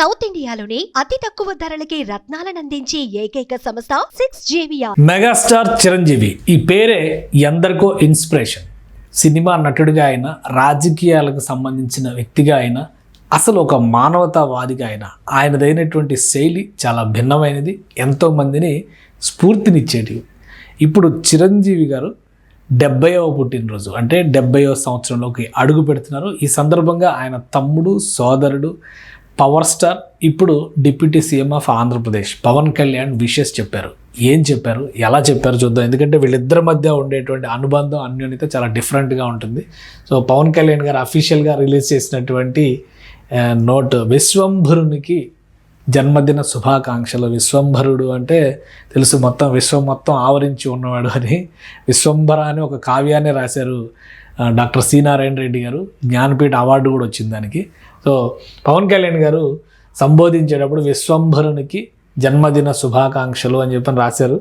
South ఇండియాలోనే అతి తక్కువ ధరలకి రత్నాలను అందించే ఏకైక సంస్థ 6JVR. మెగాస్టార్ చిరంజీవి ఈ పేరే ఎందరికో ఇన్స్పిరేషన్. సినిమా నటుడిగా అయినా, రాజకీయాలకు సంబంధించిన వ్యక్తిగా అయినా, అసలు ఒక మానవతావాదిగా అయినా ఆయనదైనటువంటి శైలి చాలా భిన్నమైనది, ఎంతోమందిని స్ఫూర్తినిచ్చేటివి. ఇప్పుడు చిరంజీవి గారు 70వ పుట్టినరోజు అంటే 70వ సంవత్సరంలోకి అడుగు పెడుతున్నారు. ఈ సందర్భంగా ఆయన తమ్ముడు, సోదరుడు, పవర్ స్టార్, ఇప్పుడు deputy CM of Andhra Pradesh Pawan Kalyan wishes చెప్పారు. ఏం చెప్పారు, ఎలా చెప్పారు చూద్దాం. ఎందుకంటే వీళ్ళిద్దరి మధ్య ఉండేటువంటి అనుబంధం, అన్యోన్యత చాలా డిఫరెంట్గా ఉంటుంది. సో పవన్ కళ్యాణ్ గారు అఫీషియల్గా రిలీజ్ చేసినటువంటి నోట్, విశ్వంభరునికి జన్మదిన శుభాకాంక్షలు. విశ్వంభరుడు అంటే తెలుసు, మొత్తం విశ్వం మొత్తం ఆవరించి ఉన్నవాడు అని. విశ్వంభర అని ఒక కావ్యాన్ని రాశారు డాక్టర్ సి నారాయణ రెడ్డి గారు. జ్ఞానపీఠ అవార్డు కూడా వచ్చింది దానికి. సో పవన్ కళ్యాణ్ గారు సంబోధించేటప్పుడు విశ్వంభరునికి జన్మదిన శుభాకాంక్షలు అని చెప్పని రాశారు.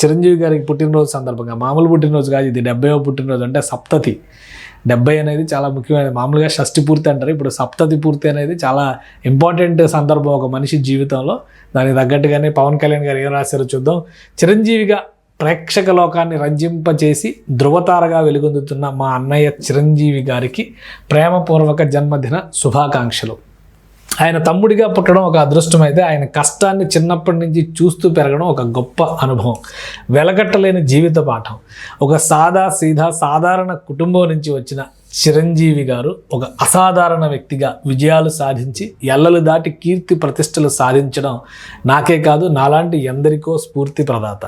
చిరంజీవి గారికి పుట్టినరోజు సందర్భంగా, మామూలు పుట్టినరోజు కాదు ఇది, 70వ పుట్టినరోజు అంటే సప్తతి. 70 అనేది చాలా ముఖ్యమైనది. మామూలుగా షష్ఠి పూర్తి అంటారు, ఇప్పుడు సప్తతి పూర్తి అనేది చాలా ఇంపార్టెంట్ సందర్భం ఒక మనిషి జీవితంలో. దానికి తగ్గట్టుగానే పవన్ కళ్యాణ్ గారు ఏం రాశారో చూద్దాం. చిరంజీవిగా ప్రేక్షక లోకాన్ని రంజింపచేసి ధృవతారగా వెలుగొందుతున్న మా అన్నయ్య చిరంజీవి గారికి ప్రేమపూర్వక జన్మదిన శుభాకాంక్షలు. ఆయన తమ్ముడిగా పుట్టడం ఒక అదృష్టం అయితే, ఆయన కష్టాన్ని చిన్నప్పటి నుంచి చూస్తూ పెరగడం ఒక గొప్ప అనుభవం, వెలగట్టలేని జీవిత పాఠం. ఒక సాధారణ కుటుంబం నుంచి వచ్చిన చిరంజీవి గారు ఒక అసాధారణ వ్యక్తిగా విజయాలు సాధించి ఎల్లలు దాటి కీర్తి ప్రతిష్టలు సాధించడం నాకే కాదు, నాలాంటి ఎందరికో స్ఫూర్తి ప్రదాత.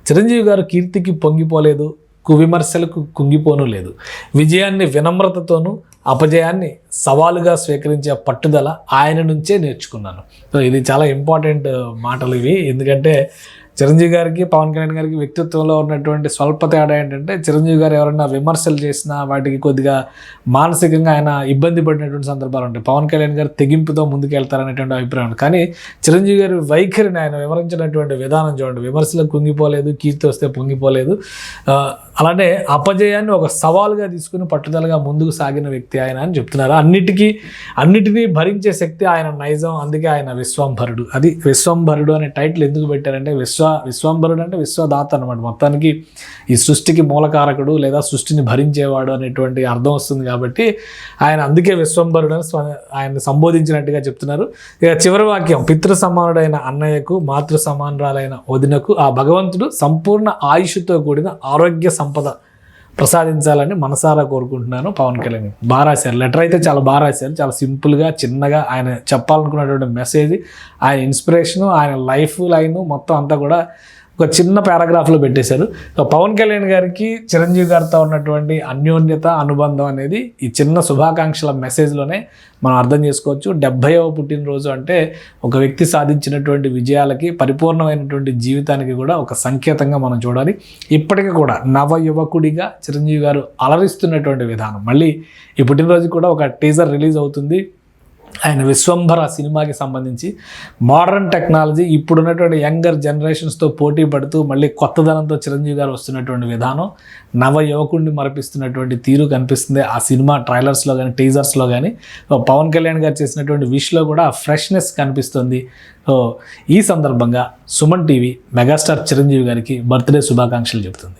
చిరంజీవి గారు కీర్తికి పొంగిపోలేదు, కువిమర్శలకు కుంగిపోను లేదు. విజయాన్ని వినమ్రతతోనూ, అపజయాన్ని సవాలుగా స్వీకరించే పట్టుదల ఆయన నుంచే నేర్చుకున్నాను. సో ఇది చాలా ఇంపార్టెంట్ మాటలు ఇవి. ఎందుకంటే చిరంజీవి గారికి, పవన్ కళ్యాణ్ గారికి వ్యక్తిత్వంలో ఉన్నటువంటి స్వల్ప తేడా ఏంటంటే, చిరంజీవి గారు ఎవరైనా విమర్శలు చేసినా వాటికి కొద్దిగా మానసికంగా ఆయన ఇబ్బంది పడినటువంటి సందర్భాలు ఉంటాయి. పవన్ కళ్యాణ్ గారు తెగింపుతో ముందుకెళ్తారనేటువంటి అభిప్రాయం. కానీ చిరంజీవి గారి వైఖరిని, ఆయన వివరించినటువంటి విధానం చూడండి. విమర్శలకు కుంగిపోలేదు, కీర్తి వస్తే పొంగిపోలేదు. అలానే అపజయాన్ని ఒక సవాలుగా తీసుకుని పట్టుదలగా ముందుకు సాగిన వ్యక్తి ఆయన అని చెప్తున్నారు. అన్నిటినీ భరించే శక్తి ఆయన నైజం, అందుకే ఆయన విశ్వంభరుడు. అది విశ్వంభరుడు అనే టైటిల్ ఎందుకు పెట్టారంటే, విశ్వంభరుడు అంటే విశ్వదాత అనమాట. మొత్తానికి ఈ సృష్టికి మూలకారకుడు లేదా సృష్టిని భరించేవాడు అనేటువంటి అర్థం వస్తుంది కాబట్టి ఆయన అందుకే విశ్వంభరుడు అని ఆయన సంబోధించినట్టుగా చెప్తున్నారు. ఇక చివరి వాక్యం, పితృ సమానుడైన అన్నయ్యకు, మాతృ సమానురాలైన వదినకు ఆ భగవంతుడు సంపూర్ణ ఆయుష్తో కూడిన ఆరోగ్య సంపద ప్రసాదించాలని మనసారా కోరుకుంటున్నాను. పవన్ కళ్యాణ్ బాగా రాశారు. లెటర్ అయితే చాలా బాగా రాశారు. చాలా సింపుల్గా, చిన్నగా ఆయన చెప్పాలనుకున్నటువంటి మెసేజ్, ఆయన ఇన్స్పిరేషను, ఆయన లైఫ్ లైను మొత్తం అంతా కూడా ఒక చిన్న పారాగ్రాఫ్లో పెట్టేశారు. సో పవన్ కళ్యాణ్ గారికి చిరంజీవి గారితో ఉన్నటువంటి అన్యోన్యత, అనుబంధం అనేది ఈ చిన్న శుభాకాంక్షల మెసేజ్లోనే మనం అర్థం చేసుకోవచ్చు. 70వ పుట్టినరోజు అంటే ఒక వ్యక్తి సాధించినటువంటి విజయాలకి, పరిపూర్ణమైనటువంటి జీవితానికి కూడా ఒక సంకేతంగా మనం చూడాలి. ఇప్పటికీ కూడా నవ యువకుడిగా చిరంజీవి గారు అలరిస్తున్నటువంటి విధానం. మళ్ళీ ఈ పుట్టినరోజు కూడా ఒక టీజర్ రిలీజ్ అవుతుంది. ఆయన విశ్వంభర సినిమాకి సంబంధించి మోడర్న్ టెక్నాలజీ, ఇప్పుడున్నటువంటి యంగర్ జనరేషన్స్తో పోటీ పడుతూ మళ్ళీ కొత్తదనంతో చిరంజీవి గారు వస్తున్నటువంటి విధానం, నవ యువకుడిని మరపిస్తున్నటువంటి తీరు కనిపిస్తుంది ఆ సినిమా ట్రైలర్స్లో కానీ, టీజర్స్లో కానీ. పవన్ కళ్యాణ్ గారు చేసినటువంటి విష్లో కూడా ఫ్రెష్నెస్ కనిపిస్తుంది. సో ఈ సందర్భంగా సుమన్ టీవీ మెగాస్టార్ చిరంజీవి గారికి బర్త్డే శుభాకాంక్షలు చెబుతుంది.